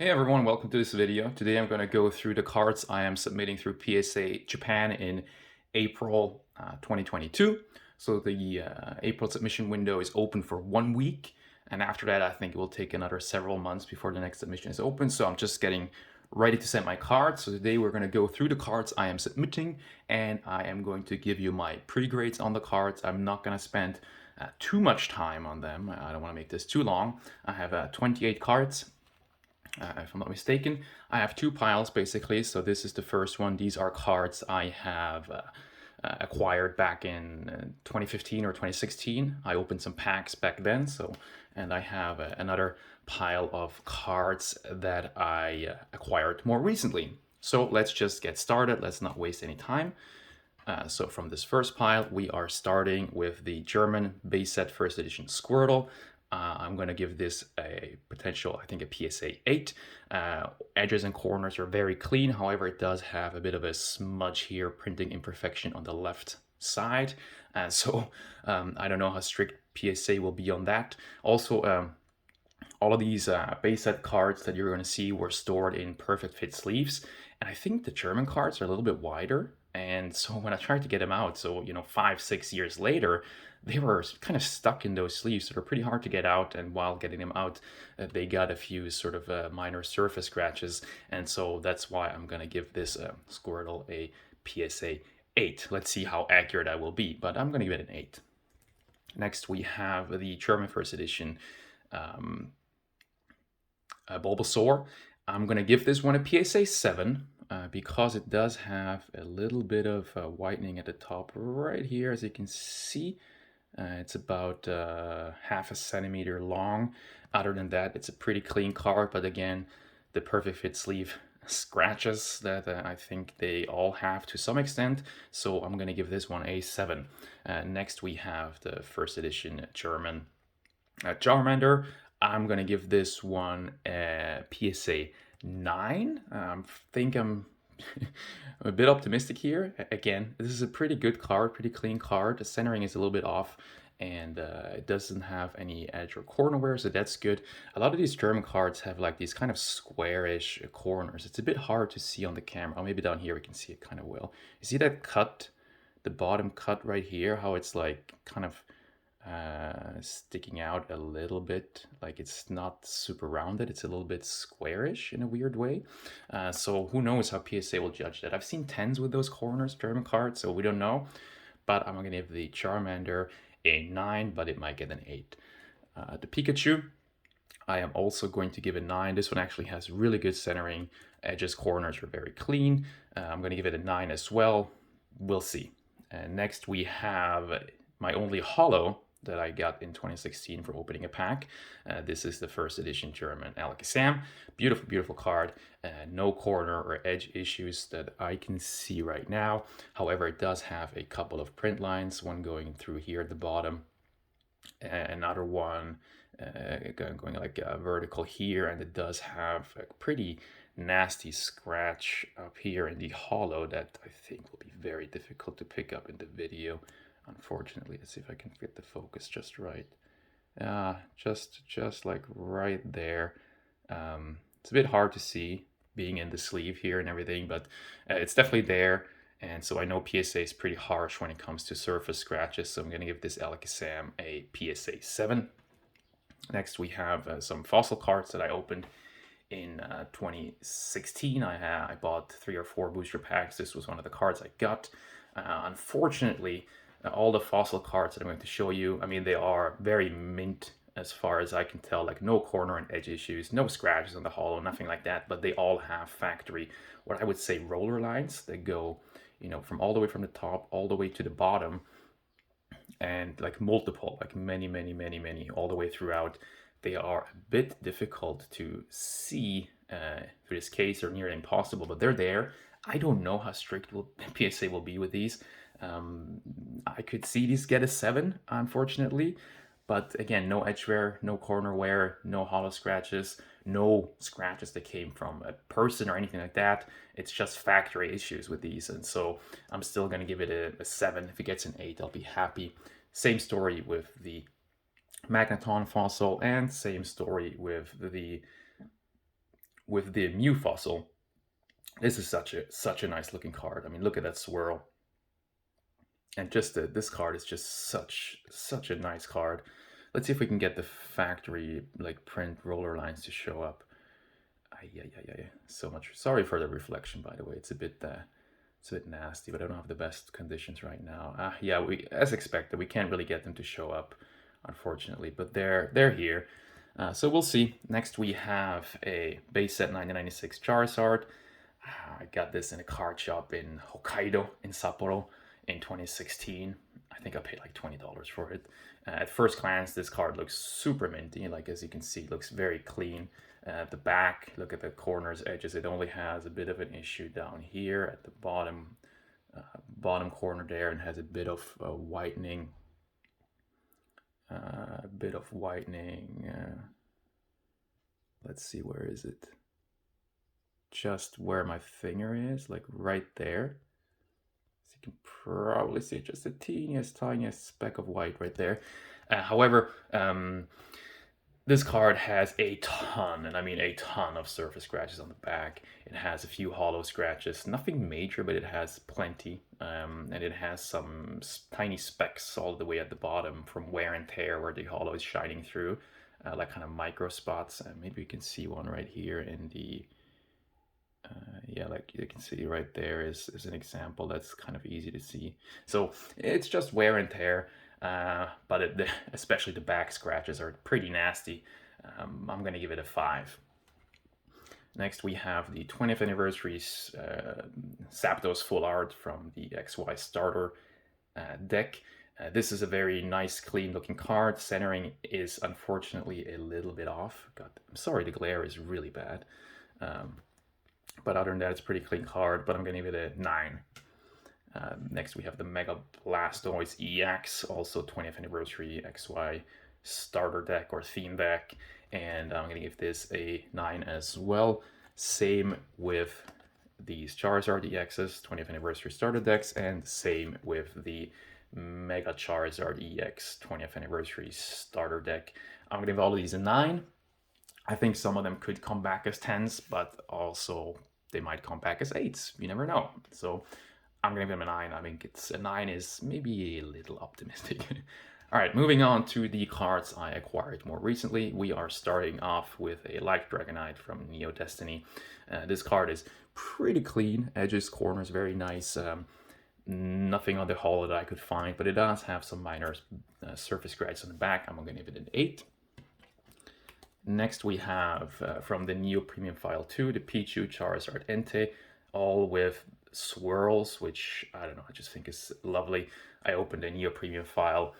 Hey everyone, welcome to this video. Today I'm going to go through the cards I am submitting through PSA Japan in April 2022. So the April submission window is open for 1 week, and after that I think it will take another several months before the next submission is open. So I'm just getting ready to send my cards. So today we're going to go through the cards I am submitting, and I am going to give you my pre-grades on the cards. I'm not going to spend too much time on them. I don't want to make this too long. I have 28 cards. If I'm not mistaken. I have two piles basically. So this is the first one. These are cards I have acquired back in 2015 or 2016. I opened some packs back then. And I have another pile of cards that I acquired more recently. So let's just get started. Let's not waste any time. So from this first pile, we are starting with the German base set first edition Squirtle. I'm going to give this a potential, I think, a PSA 8. Edges and corners are very clean. However, it does have a bit of a smudge here, printing imperfection on the left side. I don't know how strict PSA will be on that. Also, all of these base set cards that you're going to see were stored in perfect fit sleeves. And I think the German cards are a little bit wider. And so when I tried to get them out, 5, 6 years later, they were kind of stuck in those sleeves. So they're pretty hard to get out. And while getting them out, they got a few sort of minor surface scratches. And so that's why I'm going to give this Squirtle a PSA 8. Let's see how accurate I will be, but I'm going to give it an 8. Next, we have the German first edition Bulbasaur. I'm going to give this one a PSA 7 because it does have a little bit of whitening at the top right here, as you can see. It's about half a centimeter long. Other than that, it's a pretty clean card, but again, the perfect fit sleeve scratches that I think they all have to some extent, so I'm going to give this one a 7. Next, we have the first edition German Charmander. I'm going to give this one a PSA 9. I think I'm a bit optimistic here. Again, this is a pretty good card, pretty clean card. The centering is a little bit off, and it doesn't have any edge or corner wear, so that's good. A lot of these German cards have like these kind of squarish corners. It's a bit hard to see on the camera. Or maybe down here we can see it kind of well. You see that cut, the bottom cut right here, how it's like kind of sticking out a little bit, like it's not super rounded, it's a little bit squarish in a weird way. So who knows how PSA will judge that. I've seen 10s with those corners, German cards, so we don't know, but I'm gonna give the Charmander a 9, but it might get an 8. The Pikachu, I am also going to give a 9. This one actually has really good centering. Edges, corners are very clean. I'm going to give it a 9 as well. We'll see. And next we have my only holo that I got in 2016 for opening a pack. This is the first edition German Alakazam. Beautiful, beautiful card. No corner or edge issues that I can see right now. However, it does have a couple of print lines, one going through here at the bottom, another one going like vertical here, and it does have a pretty nasty scratch up here in the hollow that I think will be very difficult to pick up in the video. Unfortunately, let's see if I can get the focus just right. Just like right there. It's a bit hard to see being in the sleeve here and everything, but it's definitely there. And so I know PSA is pretty harsh when it comes to surface scratches, so I'm going to give this Alakazam a PSA 7. Next, we have some fossil cards that I opened in 2016. I bought 3 or 4 booster packs. This was one of the cards I got. Unfortunately, all the fossil cards that I'm going to show you, I mean, they are very mint as far as I can tell, like no corner and edge issues, no scratches on the hollow, nothing like that, but they all have factory, what I would say roller lines that go, from all the way from the top all the way to the bottom, and like multiple, like many, all the way throughout. They are a bit difficult to see through this case, or nearly impossible, but they're there. I don't know how strict PSA will be with these. I could see these get a 7, unfortunately. But again, no edge wear, no corner wear, no hollow scratches, no scratches that came from a person or anything like that. It's just factory issues with these. And so I'm still going to give it a 7. If it gets an 8, I'll be happy. Same story with the Magneton fossil, and same story with the with the Mew fossil. This is such a nice looking card. I mean, look at that swirl. And just this card is just such a nice card. Let's see if we can get the factory like print roller lines to show up. Yeah, so much. Sorry for the reflection, by the way. It's a bit nasty, but I don't have the best conditions right now. Yeah, we, as expected, we can't really get them to show up, unfortunately, but they're here. So we'll see. Next we have a base set 1996 Charizard. I got this in a card shop in Hokkaido in Sapporo in 2016. I think I paid like $20 for it. At first glance, this card looks super minty. Like, as you can see, it looks very clean. The back, look at the corners, edges. It only has a bit of an issue down here at the bottom corner there, and has a bit of whitening. Let's see, where is it? Just where my finger is, like right there. So you can probably see just the tiniest speck of white right there. However, this card has a ton, and I mean a ton, of surface scratches on the back. It has a few hollow scratches, nothing major, but it has plenty. And it has some tiny specks all the way at the bottom from wear and tear where the hollow is shining through, like kind of micro spots. Maybe you can see one right here in the... yeah, like you can see right there is an example that's kind of easy to see. So it's just wear and tear. But especially the back scratches are pretty nasty. I'm going to give it a 5. Next, we have the 20th anniversary Zapdos full art from the XY starter deck. This is a very nice, clean looking card. Centering is unfortunately a little bit off. God, I'm sorry, the glare is really bad. But other than that, it's a pretty clean card, but I'm going to give it a 9. Next, we have the Mega Blastoise EX, also 20th anniversary XY starter deck or theme deck, and I'm going to give this a 9 as well. Same with these Charizard EXs, 20th anniversary starter decks, and same with the Mega Charizard EX 20th anniversary starter deck. I'm going to give all of these a 9. I think some of them could come back as 10s, but also they might come back as 8s. You never know. So I'm going to give them a 9. I think it's a 9 is maybe a little optimistic. All right, moving on to the cards I acquired more recently. We are starting off with a Light Dragonite from Neo Destiny. This card is pretty clean. Edges, corners, very nice. Nothing on the hull that I could find, but it does have some minor surface scratches on the back. I'm going to give it an 8. Next, we have from the Neo Premium File 2, the Pichu Charizard Entei, all with swirls, which I don't know, I just think is lovely. I opened a Neo Premium File,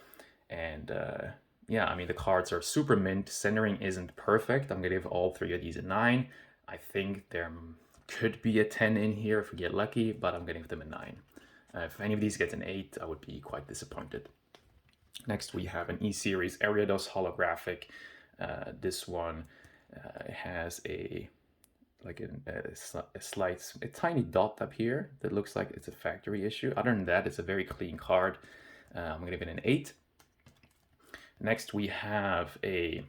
and yeah, I mean, the cards are super mint. Centering isn't perfect. I'm going to give all 3 of these a 9. I think there could be a 10 in here if we get lucky, but I'm going to give them a 9. If any of these get an 8, I would be quite disappointed. Next, we have an E-Series Ariados holographic. This one has a tiny dot up here that looks like it's a factory issue. Other than that, it's a very clean card. I'm going to give it an 8. Next, we have a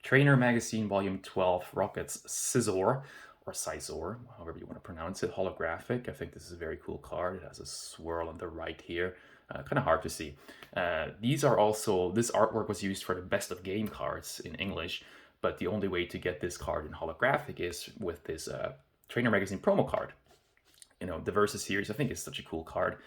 Trainer Magazine Volume 12 Rockets Scizor, or Scizor, however you want to pronounce it, holographic. I think this is a very cool card. It has a swirl on the right here. Kind of hard to see. This artwork was used for the best of game cards in English, but the only way to get this card in holographic is with this Trainer Magazine promo card. You know, the Versus series, I think, is such a cool card.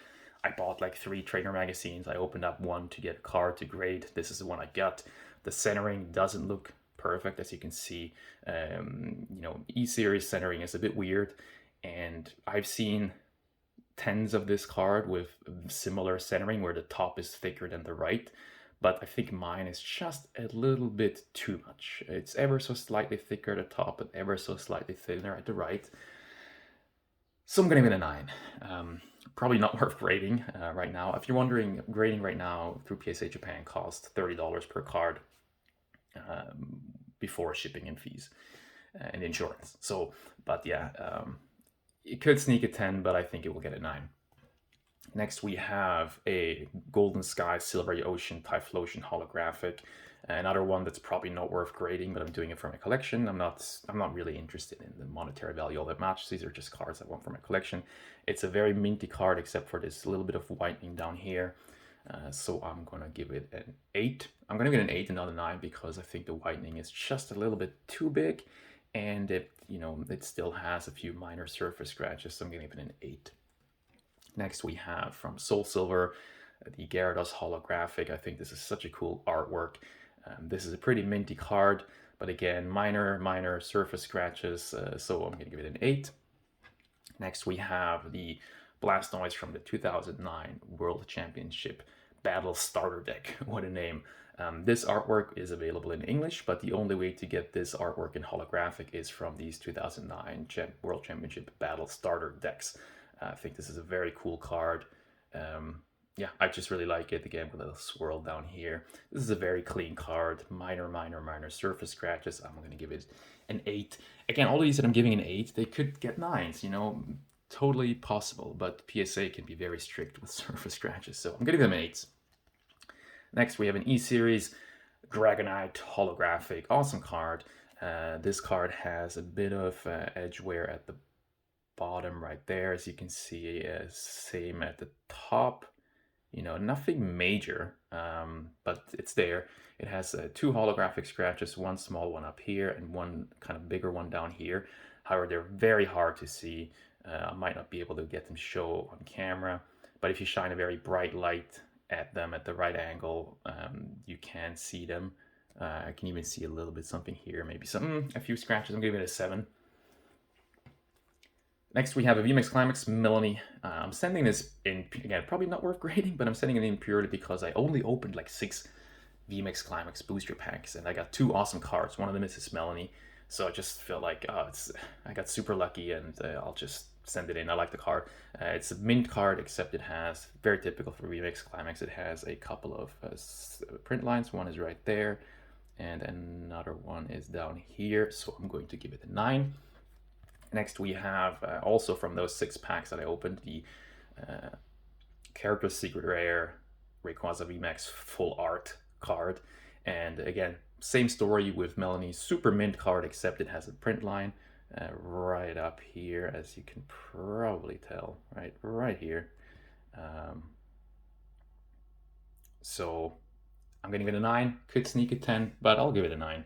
I bought like 3 Trainer Magazines. I opened up one to get a card to grade. This is the one I got. The centering doesn't look perfect, as you can see. You know, E-Series centering is a bit weird, and I've seen 10s of this card with similar centering where the top is thicker than the right, but I think mine is just a little bit too much. It's ever so slightly thicker at the top and ever so slightly thinner at the right. So I'm gonna give it a 9. Probably not worth grading right now. If you're wondering, grading right now through PSA Japan costs $30 per card before shipping and fees and insurance. So, but yeah, it could sneak a 10, but I think it will get a 9. Next, we have a Golden Sky Silvery Ocean Typhlosion holographic. Another one that's probably not worth grading, but I'm doing it for my collection. I'm not really interested in the monetary value all that much. These are just cards I want for my collection. It's a very minty card, except for this little bit of whitening down here. So I'm gonna give it an 8. I'm gonna give it an 8 and not a 9 because I think the whitening is just a little bit too big, and it still has a few minor surface scratches. So I'm gonna give it an 8. Next we have from Soul Silver, the Gyarados holographic. I think this is such a cool artwork. This is a pretty minty card, but again, minor surface scratches, so I'm going to give it an 8. Next, we have the Blastoise from the 2009 World Championship Battle Starter Deck. What a name. This artwork is available in English, but the only way to get this artwork in holographic is from these 2009 World Championship Battle Starter Decks. I think this is a very cool card. Yeah, I just really like it. Again, with a little swirl down here. This is a very clean card. Minor surface scratches. I'm going to give it an 8. Again, all of these that I'm giving an 8, they could get 9s, totally possible. But PSA can be very strict with surface scratches, so I'm going to give them 8s. Next, we have an E-Series Dragonite holographic. Awesome card. This card has a bit of edge wear at the bottom right there, as you can see. Same at the top. Nothing major, but it's there. It has 2 holographic scratches, one small one up here and one kind of bigger one down here. However, they're very hard to see. I might not be able to get them show on camera, but if you shine a very bright light at them at the right angle, you can see them. I can even see a little bit something here, maybe a few scratches. I'm giving it a 7. Next, we have a VMAX Climax Melanie. I'm sending this in, again, probably not worth grading, but I'm sending it in purely because I only opened like 6 VMAX Climax booster packs, and I got 2 awesome cards. One of them is this Melanie, so I just feel like I got super lucky, and I'll just send it in. I like the card. It's a mint card, except it has, very typical for VMAX Climax, it has a couple of print lines. One is right there, and another one is down here, so I'm going to give it a 9. Next, we have also from those 6 packs that I opened, the Character Secret Rare Rayquaza VMAX Full Art card. And again, same story with Melanie's Super Mint card, except it has a print line right up here, as you can probably tell, right here. So I'm going to give it a 9. Could sneak a 10, but I'll give it a 9.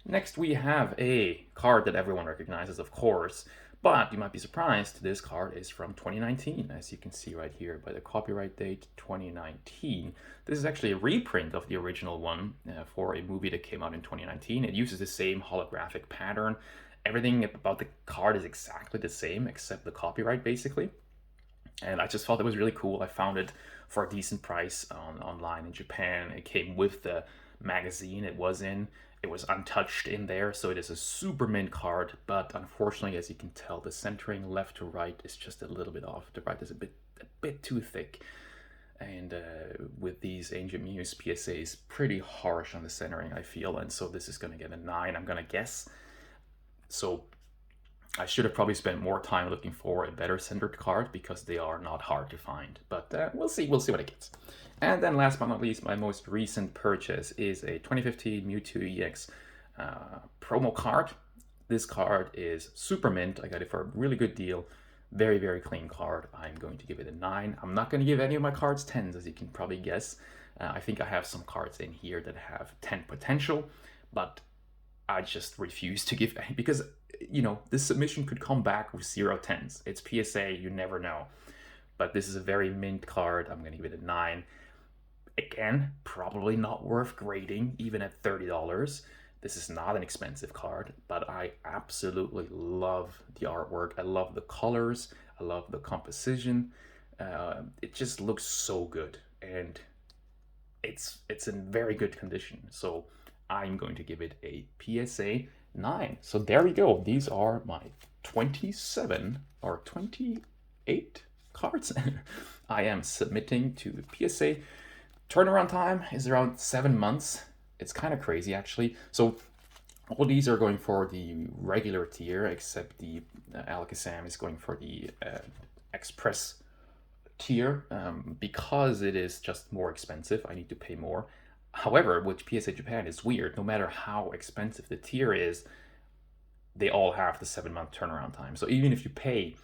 Next, we have a card that everyone recognizes, of course, but you might be surprised, this card is from 2019, as you can see right here by the copyright date, 2019. This is actually a reprint of the original one for a movie that came out in 2019. It uses the same holographic pattern. Everything about the card is exactly the same, except the copyright, basically. And I just thought it was really cool. I found it for a decent price online in Japan. It came with the magazine it was in. It was untouched in there, so it is a super mint card, but unfortunately, as you can tell, the centering left to right is just a little bit off. The right is a bit too thick, and with these Ancient Muse PSAs, pretty harsh on the centering, I feel, and so this is going to get a 9, I'm going to guess. So I should have probably spent more time looking for a better centered card, because they are not hard to find, but we'll see what it gets. And then last but not least, my most recent purchase is a 2015 Mewtwo EX promo card. This card is super mint. I got it for a really good deal. Very, very clean card. I'm going to give it a 9. I'm not going to give any of my cards 10s, as you can probably guess. I think I have some cards in here that have 10 potential, but I just refuse to give any, because, this submission could come back with 0 10s. It's PSA, you never know. But this is a very mint card. I'm going to give it a 9. Again, probably not worth grading, even at $30. This is not an expensive card, but I absolutely love the artwork. I love the colors. I love the composition. It just looks so good, and it's in very good condition. So I'm going to give it a PSA 9. So there we go. These are my 27 or 28 cards I am submitting to PSA. Turnaround time is around 7 months. It's kind of crazy, actually. So all these are going for the regular tier, except the Alakazam is going for the Express tier. Because it is just more expensive, I need to pay more. However, with PSA Japan, it's weird. No matter how expensive the tier is, they all have the 7 month turnaround time. So even if you pay,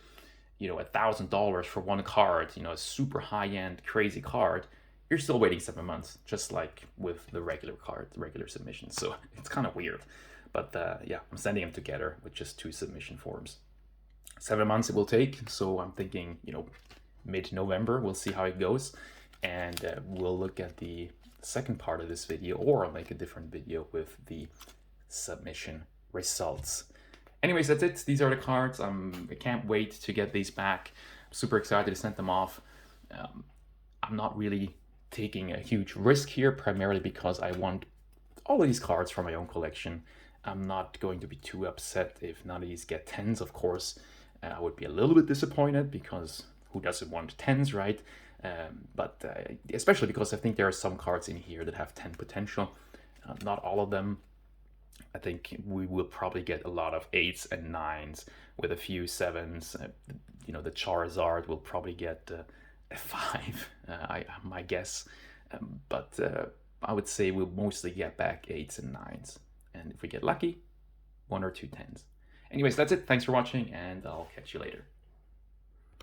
$1,000 for one card, a super high end, crazy card, you're still waiting 7 months, just like with the regular card, the regular submission. So it's kind of weird. But yeah, I'm sending them together with just 2 submission forms. 7 months it will take. So I'm thinking, mid-November, we'll see how it goes. And we'll look at the second part of this video, or I'll make a different video with the submission results. Anyways, that's it. These are the cards. I can't wait to get these back. I'm super excited to send them off. I'm not really taking a huge risk here, primarily because I want all of these cards for my own collection. I'm not going to be too upset if none of these get 10s, of course. I would be a little bit disappointed because who doesn't want 10s, right? But especially because I think there are some cards in here that have 10 potential. Not all of them. I think we will probably get a lot of 8s and 9s with a few 7s. The Charizard will probably get a 5, my guess. But I would say we'll mostly get back 8s and 9s. And if we get lucky, 1 or 2 10s. Anyways, that's it. Thanks for watching, and I'll catch you later.